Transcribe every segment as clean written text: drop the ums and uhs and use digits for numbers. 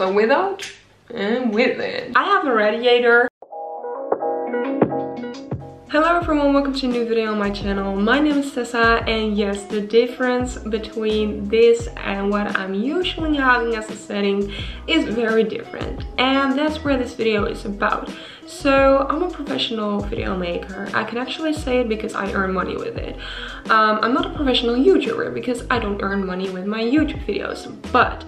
So without and with it. I have a radiator. Hello everyone, welcome to a new video on my channel. My name is Tessa, and yes, the difference between this and what I'm usually having as a setting is very different, and that's where this video is about. So I'm a professional video maker. I can actually say it because I earn money with it. I'm not a professional YouTuber because I don't earn money with my YouTube videos, but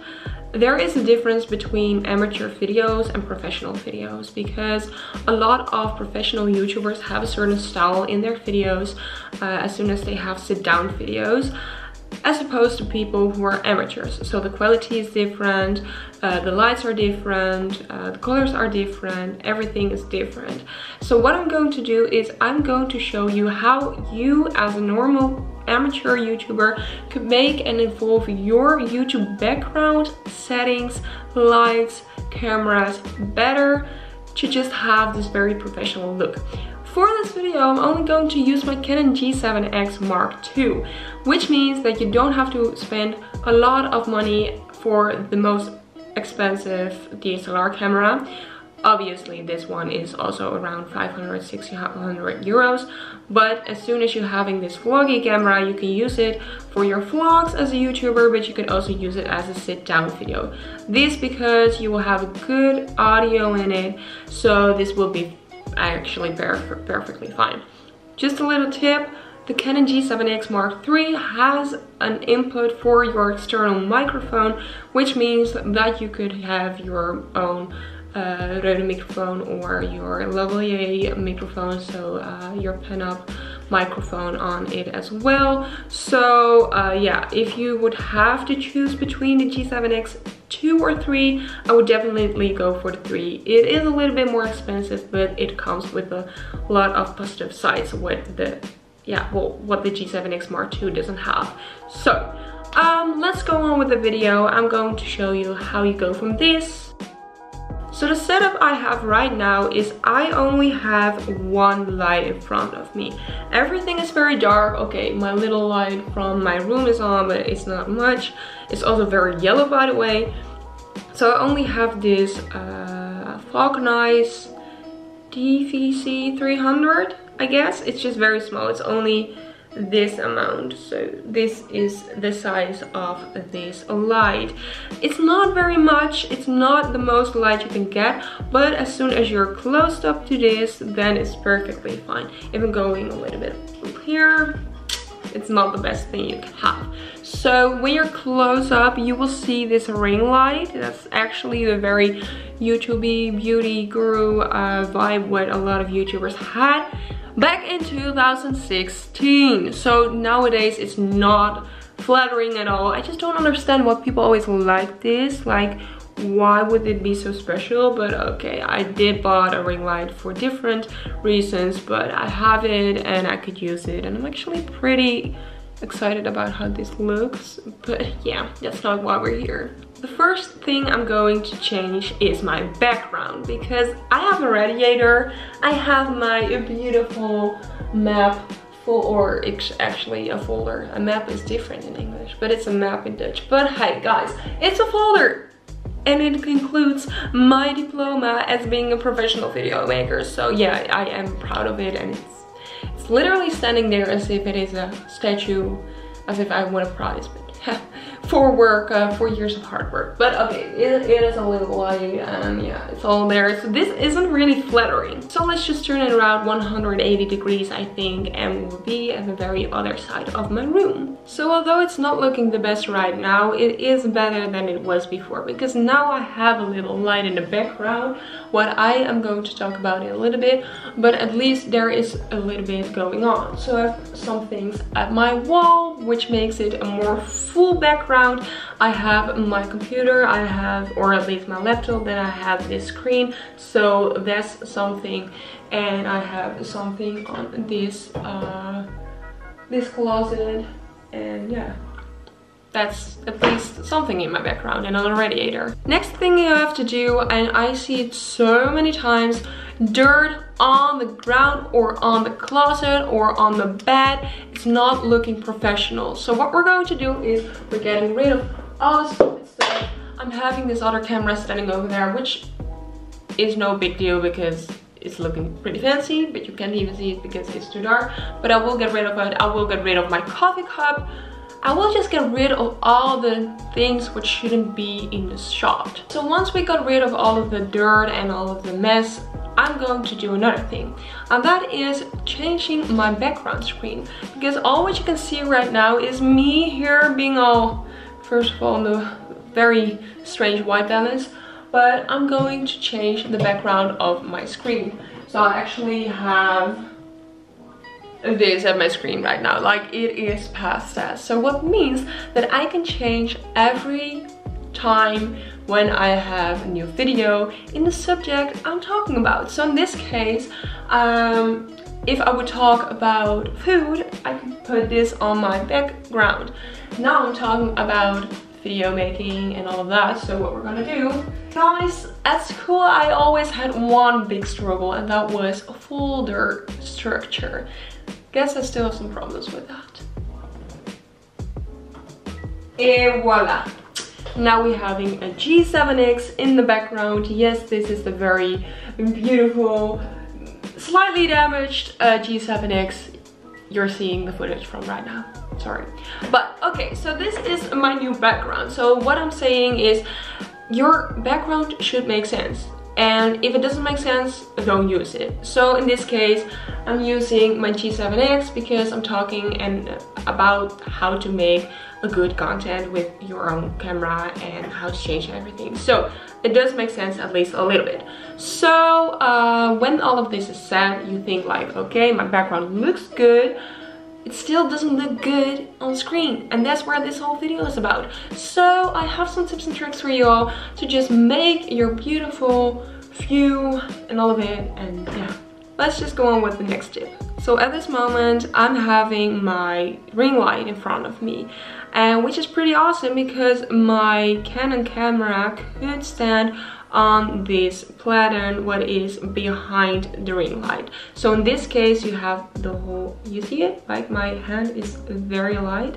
there is a difference between amateur videos and professional videos, because a lot of professional YouTubers have a certain style in their videos as soon as they have sit-down videos, as opposed to people who are amateurs. So the quality is different, the lights are different, the colors are different, everything is different. So what I'm going to do is I'm going to show you how you as a normal amateur YouTuber could make and evolve your YouTube background, settings, lights, cameras better to just have this very professional look. For this video, I'm only going to use my Canon G7X Mark II, which means that you don't have to spend a lot of money for the most expensive DSLR camera. Obviously, this one is also around 500–600 euros, but as soon as you're having this vloggy camera, you can use it for your vlogs as a YouTuber, but you can also use it as a sit-down video. This because you will have a good audio in it, so this will be actually perfectly fine. Just a little tip, the Canon G7X Mark III has an input for your external microphone, which means that you could have your own Rode microphone or your lavalier microphone, so your pin-up microphone on it as well. So yeah, if you would have to choose between the G7X 2 or 3, I would definitely go for the 3. It is a little bit more expensive, but it comes with a lot of positive sides with the what the G7X Mark II doesn't have. So let's go on with the video. I'm going to show you how you go from this. So the setup I have right now is I only have one light in front of me. Everything is very dark. Okay, my little light from my room is on, but it's not much. It's also very yellow, by the way. So I only have this Falconize DVC 300, I guess. It's just very small. It's only this amount, so this is the size of this light. It's not very much, it's not the most light you can get, but as soon as you're close up to this, then it's perfectly fine. Even going a little bit up here, it's not the best thing you can have. So when you're close up, you will see this ring light. That's actually the very YouTubey beauty guru vibe what a lot of YouTubers had back in 2016. So nowadays it's not flattering at all. I just don't understand why people always like this. Like, why would it be so special? But okay, I did bought a ring light for different reasons, but I have it and I could use it, and I'm actually pretty excited about how this looks. But yeah, that's not why we're here. The first thing I'm going to change is my background, because I have a radiator, I have my beautiful map or it's actually a folder. A map is different in English, but it's a map in Dutch. But hey guys, it's a folder! And it includes my diploma as being a professional video maker. So yeah, I am proud of it, and it's literally standing there as if it is a statue, as if I won a prize. But for work, 4 years of hard work. But okay, it is a little light, and yeah, it's all there. So this isn't really flattering. So let's just turn it around 180 degrees, I think, and we'll be at the very other side of my room. So although it's not looking the best right now, it is better than it was before, because now I have a little light in the background, what I am going to talk about in a little bit, but at least there is a little bit going on. So I have some things at my wall, which makes it a more full background. I have my computer, I have, or at least my laptop, then I have this screen, so that's something, and I have something on this this closet, and yeah, that's at least something in my background, and on a radiator. Next thing you have to do, and I see it so many times, dirt on the ground or on the closet or on the bed. It's not looking professional. So what we're going to do is we're getting rid of all the stupid stuff. I'm having this other camera standing over there, which is no big deal because it's looking pretty fancy, but you can't even see it because it's too dark. But I will get rid of it. I will get rid of my coffee cup. I will just get rid of all the things which shouldn't be in the shot. So once we got rid of all of the dirt and all of the mess, I'm going to do another thing, and that is changing my background screen, because all what you can see right now is me here being all, first of all, in the very strange white balance, but I'm going to change the background of my screen. So I actually have this at my screen right now, like it is past that. So what means that I can change every time when I have a new video in the subject I'm talking about. So in this case, if I would talk about food, I can put this on my background. Now I'm talking about video making and all of that. So what we're gonna do, guys, at school I always had one big struggle, and that was folder structure. Guess I still have some problems with that. Et voila! Now we're having a G7X in the background. Yes, this is the very beautiful, slightly damaged G7X you're seeing the footage from right now. Sorry. But okay, so this is my new background. So what I'm saying is your background should make sense. And if it doesn't make sense, don't use it. So in this case, I'm using my G7X because I'm talking about how to make a good content with your own camera and how to change everything. So it does make sense, at least a little bit. So when all of this is said, you think like, okay, my background looks good. It still doesn't look good on screen, and that's where this whole video is about. So I have some tips and tricks for you all to just make your beautiful view and all of it. And yeah, let's just go on with the next tip. So at this moment I'm having my ring light in front of me, and which is pretty awesome because my Canon camera could stand on this platen what is behind the ring light. So in this case you have the whole, you see it, like my hand is very light,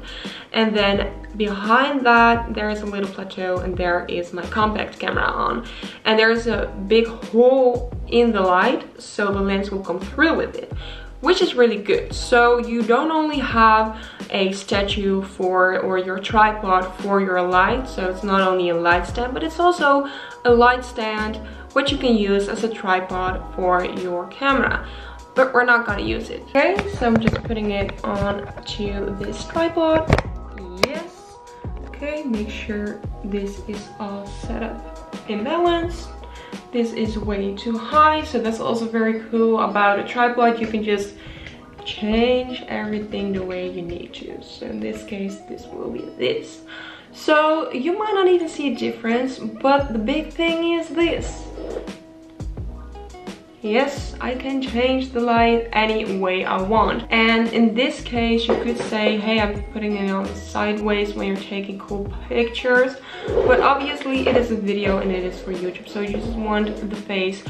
and then behind that there is a little plateau, and there is my compact camera on, and there's a big hole in the light so the lens will come through with it, which is really good. So you don't only have a statue for, or your tripod for your light, so it's not only a light stand, but it's also a light stand which you can use as a tripod for your camera. But we're not gonna use it. Okay, so I'm just putting it on to this tripod. Yes. Okay, make sure this is all set up in balance. This is way too high, so that's also very cool about a tripod. You can just change everything the way you need to. So in this case, this will be this. So you might not even see a difference, but the big thing is this. Yes, I can change the light any way I want. And in this case, you could say, hey, I'm putting it on sideways when you're taking cool pictures. But obviously it is a video and it is for YouTube. So you just want the face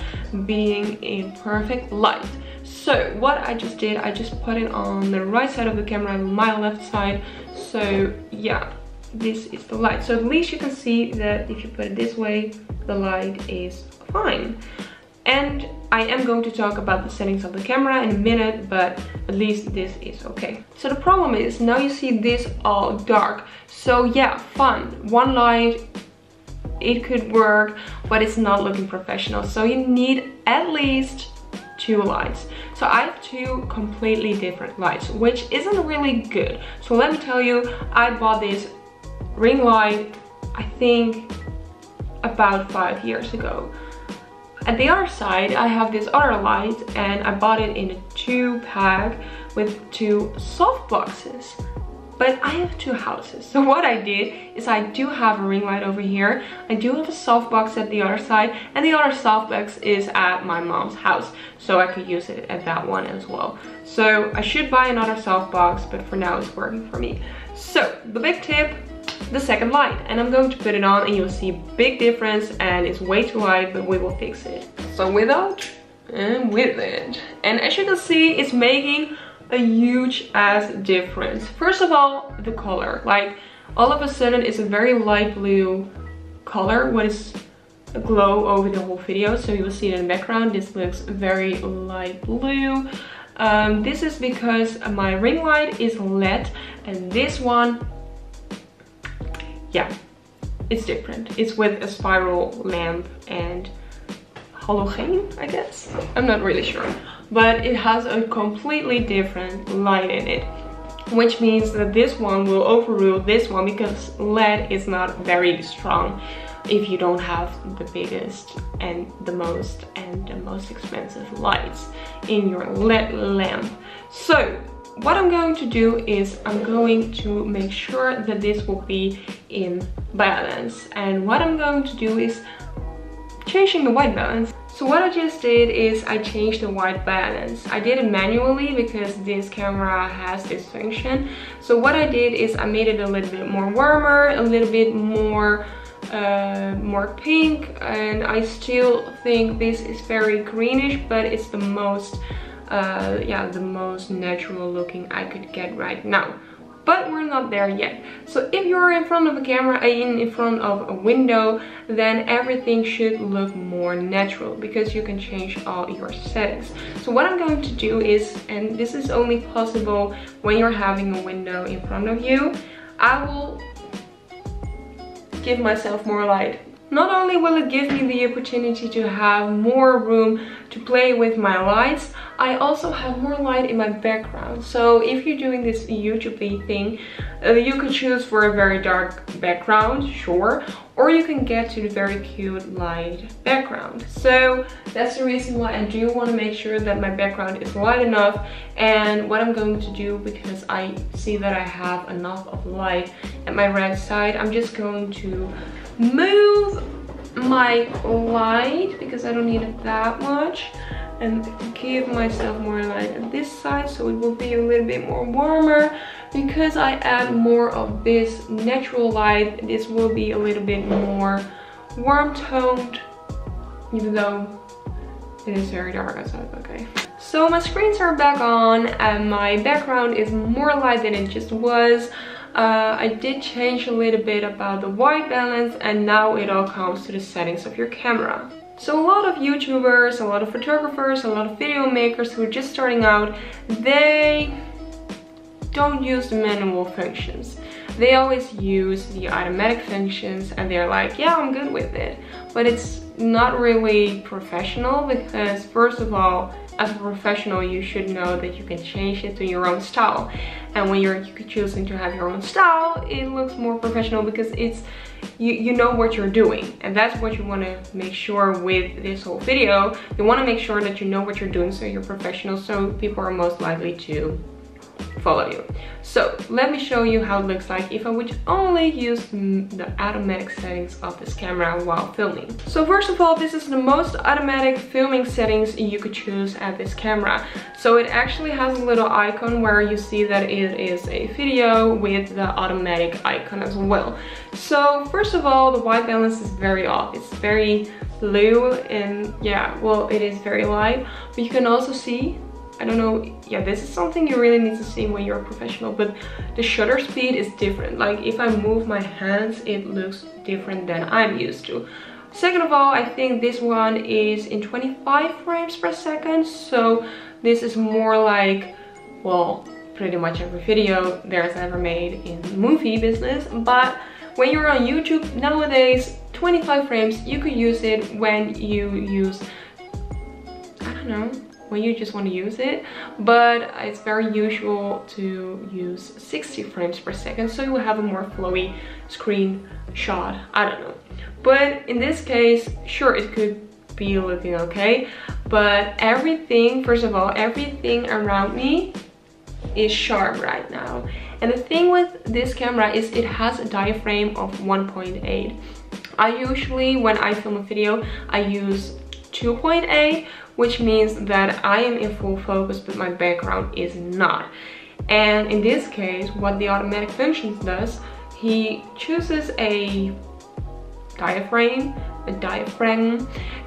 being in perfect light. So what I just did, I just put it on the right side of the camera and my left side. So yeah, this is the light. So at least you can see that if you put it this way, the light is fine. And I am going to talk about the settings of the camera in a minute, but at least this is okay. So the problem is, now you see this all dark. So yeah, fun. One light, it could work, but it's not looking professional. So you need at least 2 lights. So I have 2 completely different lights, which isn't really good. So let me tell you, I bought this ring light, I think about 5 years ago. At the other side, I have this other light, and I bought it in a 2-pack with 2 soft boxes. But I have 2 houses. So what I did is I do have a ring light over here. I do have a soft box at the other side, and the other soft box is at my mom's house. So I could use it at that one as well. So I should buy another soft box, but for now it's working for me. So the big tip, the second light, and I'm going to put it on and you'll see a big difference, and it's way too light, but we will fix it. So without and with it, and as you can see, it's making a huge ass difference. First of all, the color, like all of a sudden it's a very light blue color, what is a glow over the whole video. So you will see it in the background. This looks very light blue. This is because my ring light is LED, and this one, yeah, it's different. It's with a spiral lamp and halogen, I guess. I'm not really sure, but it has a completely different light in it, which means that this one will overrule this one because LED is not very strong if you don't have the biggest and the most expensive lights in your LED lamp. So what I'm going to do is I'm going to make sure that this will be in balance, and what I'm going to do is changing the white balance. So what I just did is I changed the white balance. I did it manually because this camera has this function. So what I did is I made it a little bit more warmer, a little bit more pink, and I still think this is very greenish, but it's the most the most natural looking I could get right now. But we're not there yet. So if you're in front of a camera, in front of a window, then everything should look more natural because you can change all your settings. So what I'm going to do is, and this is only possible when you're having a window in front of you, I will give myself more light. Not only will it give me the opportunity to have more room to play with my lights, I also have more light in my background. So if you're doing this YouTube thing, you could choose for a very dark background, sure, or you can get to the very cute light background. So that's the reason why I do want to make sure that my background is light enough. And what I'm going to do, because I see that I have enough of light at my right side, I'm just going to move my light because I don't need it that much, and give myself more light at this side so it will be a little bit more warmer. Because I add more of this natural light, this will be a little bit more warm toned, even though it is very dark outside. Okay, so my screens are back on and my background is more light than it just was. I did change a little bit about the white balance, and now it all comes to the settings of your camera. So a lot of YouTubers, a lot of photographers, a lot of video makers who are just starting out, they don't use the manual functions. They always use the automatic functions and they're like, yeah, I'm good with it. But it's not really professional because, first of all, as a professional, you should know that you can change it to your own style. And when you're choosing to have your own style, it looks more professional because it's you know what you're doing. And that's what you want to make sure with this whole video. You want to make sure that you know what you're doing so you're professional, so people are most likely to follow you. So let me show you how it looks like if I would only use the automatic settings of this camera while filming. So first of all, this is the most automatic filming settings you could choose at this camera. So it actually has a little icon where you see that it is a video with the automatic icon as well. So first of all, the white balance is very off. It's very blue, and yeah, well, it is very light, but you can also see, I don't know, yeah, this is something you really need to see when you're a professional, but the shutter speed is different. Like if I move my hands, it looks different than I'm used to. Second of all, I think this one is in 25 frames per second. So this is more like, well, pretty much every video there's ever made in the movie business. But when you're on YouTube nowadays, 25 frames, you could use it when you use, I don't know, when you just want to use it, but it's very usual to use 60 frames per second, so you will have a more flowy screen shot. I don't know, but in this case, sure, it could be looking okay, but everything, first of all, everything around me is sharp right now. And the thing with this camera is it has a diaphragm of 1.8. I usually, when I film a video, I use 2.8, which means that I am in full focus but my background is not. And in this case, what the automatic functions does, he chooses a diaphragm,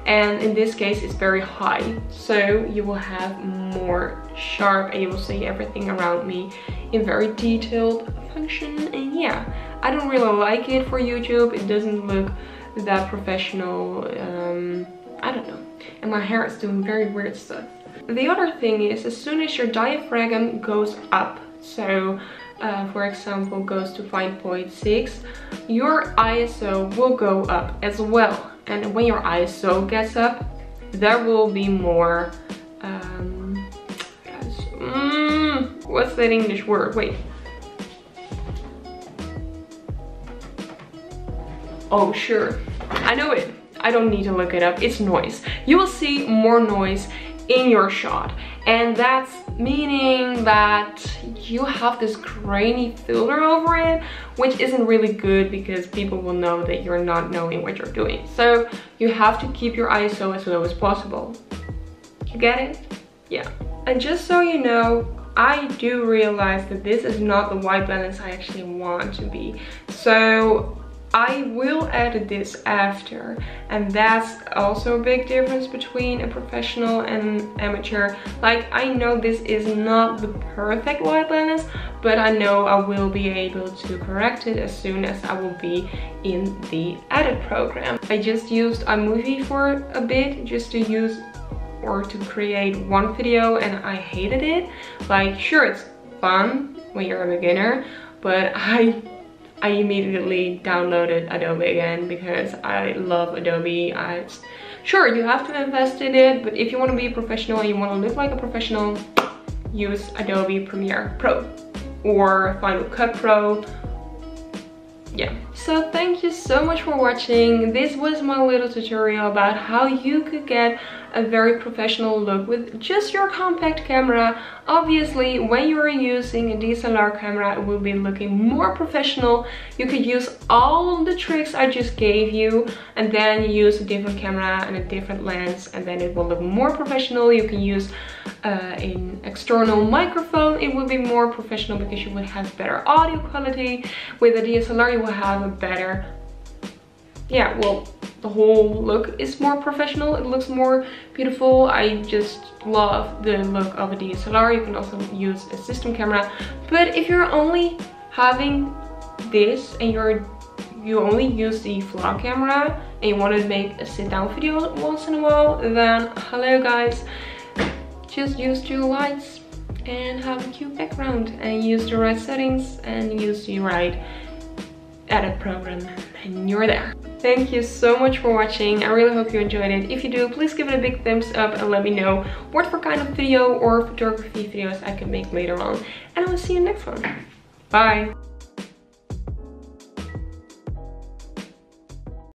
and in this case it's very high, so you will have more sharp and you will see everything around me in very detailed function. And yeah, I don't really like it for YouTube. It doesn't look that professional, I don't know. And my hair is doing very weird stuff. The other thing is, as soon as your diaphragm goes up, so for example goes to 5.6, your ISO will go up as well. And when your ISO gets up, there will be more, what's that English word? Wait. Oh, sure. I know it. I don't need to look it up. It's noise. You will see more noise in your shot. And that's meaning that you have this grainy filter over it, which isn't really good because people will know that you're not knowing what you're doing. So you have to keep your ISO as low as possible. You get it? Yeah. And just so you know, I do realize that this is not the white balance I actually want to be. So I will edit this after, and that's also a big difference between a professional and amateur. Like, I know this is not the perfect white balance, but I know I will be able to correct it as soon as I will be in the edit program. I just used iMovie for a bit just to use or to create one video, and I hated it. Like, sure, it's fun when you're a beginner, but I immediately downloaded Adobe again because I love Adobe. Sure, you have to invest in it, but if you want to be a professional and you want to look like a professional, use Adobe Premiere Pro or Final Cut Pro. Yeah. So thank you so much for watching. This was my little tutorial about how you could get a very professional look with just your compact camera. Obviously, when you're using a DSLR camera, it will be looking more professional. You could use all the tricks I just gave you and then use a different camera and a different lens, and then it will look more professional. You can use an external microphone. It will be more professional because you will have better audio quality. With a DSLR, you will have a better, yeah, well, the whole look is more professional. It looks more beautiful. I just love the look of a DSLR. You can also use a system camera, but if you're only having this and you only use the vlog camera and you want to make a sit-down video once in a while, then hello guys, just use two lights and have a cute background and use the right settings and use the right edit program, and you're there. Thank you so much for watching. I really hope you enjoyed it. If you do, please give it a big thumbs up and let me know what for kind of video or photography videos I could make later on. And I will see you next one. Bye!